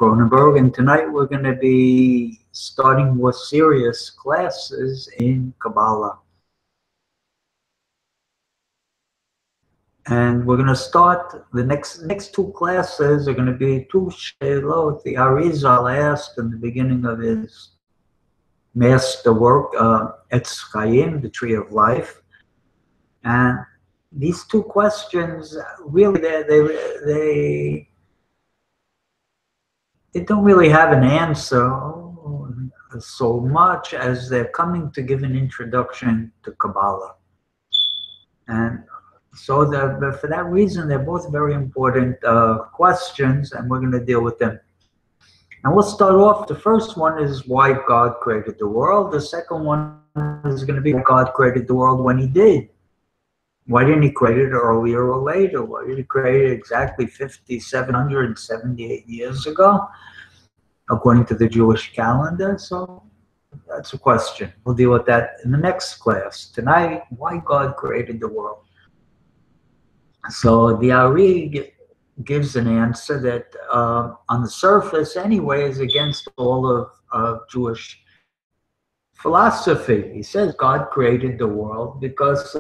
Cronenberg, and tonight we're going to be starting more serious classes in Kabbalah. And we're going to start, the next two classes are going to be two Sheilot the Arizal asked in the beginning of his master work, Etz Chaim, the Tree of Life. And these two questions, really, they don't really have an answer so much as they're coming to give an introduction to Kabbalah. And so for that reason, they're both very important questions, and we're going to deal with them. And we'll start off. The first one is why God created the world. The second one is going to be why God created the world when he did. Why didn't he create it earlier or later? Why did he create it exactly 5,778 years ago, according to the Jewish calendar? So that's a question. We'll deal with that in the next class. Tonight, why God created the world. So the Ari gives an answer that, on the surface anyway, is against all of Jewish philosophy. He says God created the world because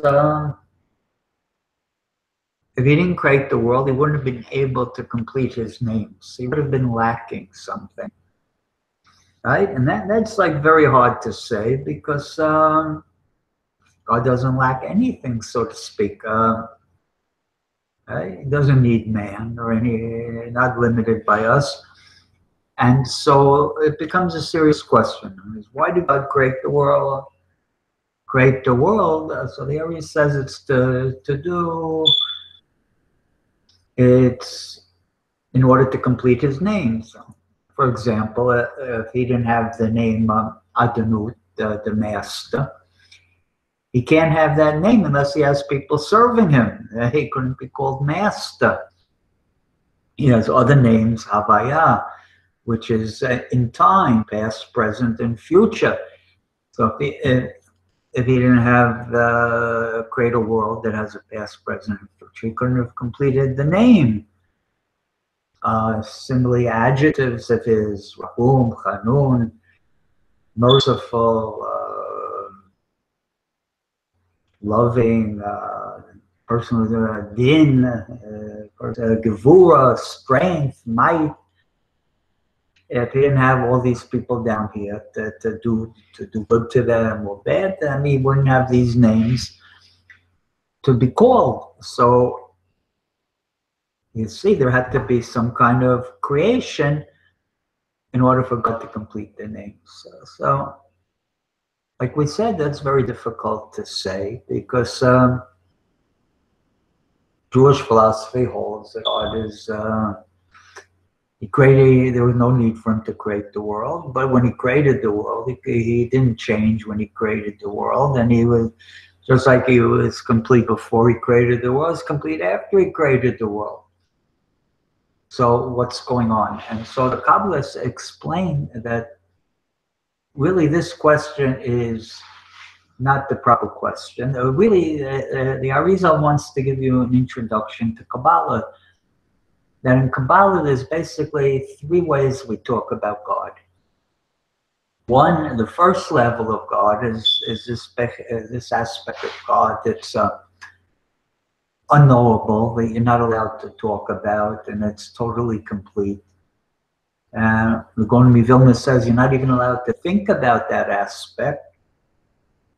if he didn't create the world, he wouldn't have been able to complete his names. He would have been lacking something. Right? And that's like very hard to say because God doesn't lack anything, so to speak. Right? He doesn't need man or not limited by us. And so it becomes a serious question. Why did God create the world? So the Ari says it's it's in order to complete his name. So, for example, if he didn't have the name Adonut, the master, he can't have that name unless he has people serving him. He couldn't be called master. He has other names, Havaya, which is in time, past, present, and future. So if he didn't have create a world that has a past, present, and future, he couldn't have completed the name. Similarly, adjectives of his, Rahum, Chanun, merciful, loving, personal din, gevura, strength, might. If he didn't have all these people down here to do good to them or bad to them, he wouldn't have these names to be called. So you see, there had to be some kind of creation in order for God to complete the names. So like we said, that's very difficult to say because Jewish philosophy holds that God is, he created, there was no need for him to create the world, but when he created the world, he didn't change when he created the world, and he was, just like he was complete before he created the world, he was complete after he created the world. So what's going on? And so the Kabbalists explain that really this question is not the proper question. Really, the Arizal wants to give you an introduction to Kabbalah. That in Kabbalah, there's basically three ways we talk about God. One, the first level of God is this aspect of God that's unknowable, that you're not allowed to talk about, and it's totally complete. The Gaon Vilna says you're not even allowed to think about that aspect,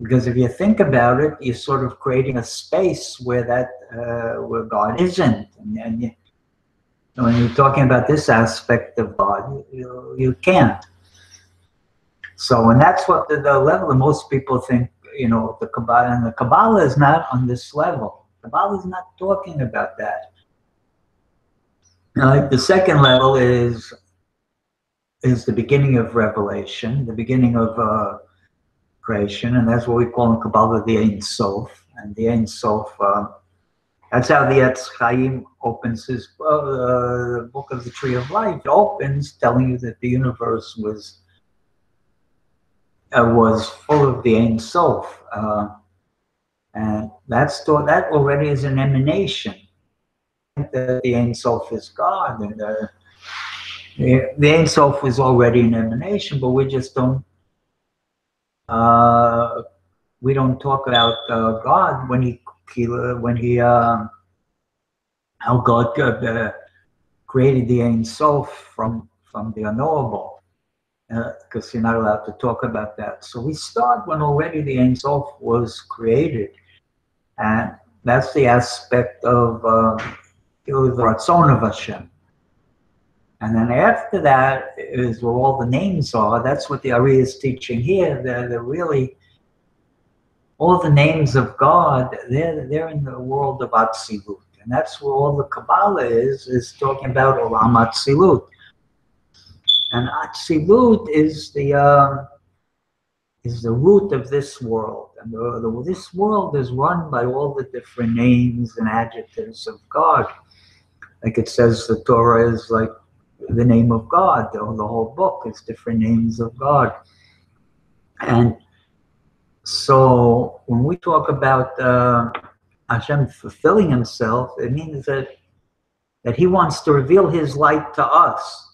because if you think about it, you're sort of creating a space where where God isn't, and when you're talking about this aspect of God, you can't. So, and that's what the level that most people think, the Kabbalah, and the Kabbalah is not on this level. Kabbalah is not talking about that. Now, the second level is the beginning of revelation, the beginning of creation, and that's what we call in Kabbalah the Ein Sof. And the Ein Sof, that's how the Etz Chaim opens his book of the Tree of Life. It opens telling you that the universe was full of the Ein Sof, and that already is an emanation. That the Ein Sof is God, and The Ein Sof was already an emanation, but we just don't talk about God when he how God created the Ein Sof from the unknowable, because you're not allowed to talk about that. So we start when already the Ein Sof was created, and that's the aspect of the Ratzon of Hashem. And then after that is where all the names are. That's what the Ari is teaching here. They're really, all the names of God, they're in the world of Atzilut. And that's where all the Kabbalah is talking about Olam Atzilut. And Atzilut is the root of this world. And this world is run by all the different names and adjectives of God. Like it says, the Torah is like the name of God. The whole book is different names of God. And so when we talk about Hashem fulfilling himself, it means that he wants to reveal his light to us.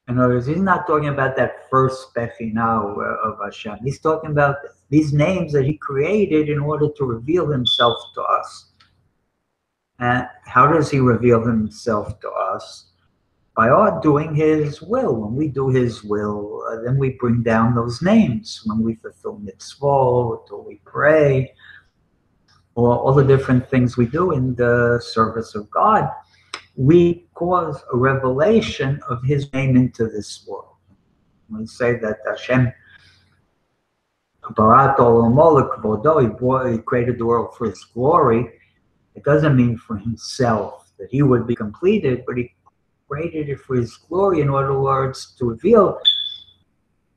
In other words, he's not talking about that first Bechina of Hashem. He's talking about these names that he created in order to reveal himself to us. And how does he reveal himself to us? By our doing his will. When we do his will, then we bring down those names. When we fulfill mitzvot, or we pray, or all the different things we do in the service of God, we cause a revelation of his name into this world. When we say that Hashem barat olam kvodo, he created the world for his glory, it doesn't mean for himself, that he would be completed, but he created it for his glory. In other words, to reveal,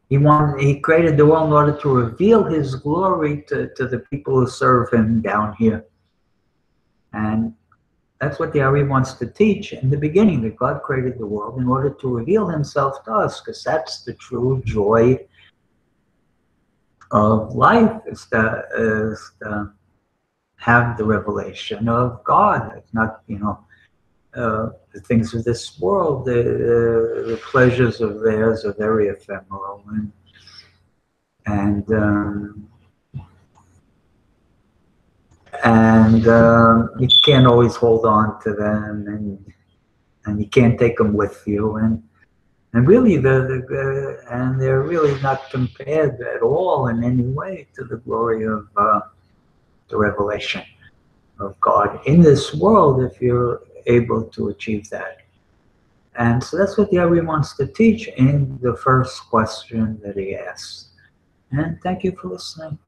he created the world in order to reveal his glory to the people who serve him down here. And that's what the Ari wants to teach in the beginning, that God created the world in order to reveal himself to us, because that's the true joy of life, is to have the revelation of God. It's not, the things of this world, the pleasures of theirs are very ephemeral, and you can't always hold on to them, and you can't take them with you, and really and they're really not compared at all in any way to the glory of the revelation of God in this world, if you're able to achieve that. And so that's what the Ari wants to teach in the first question that he asked. And thank you for listening.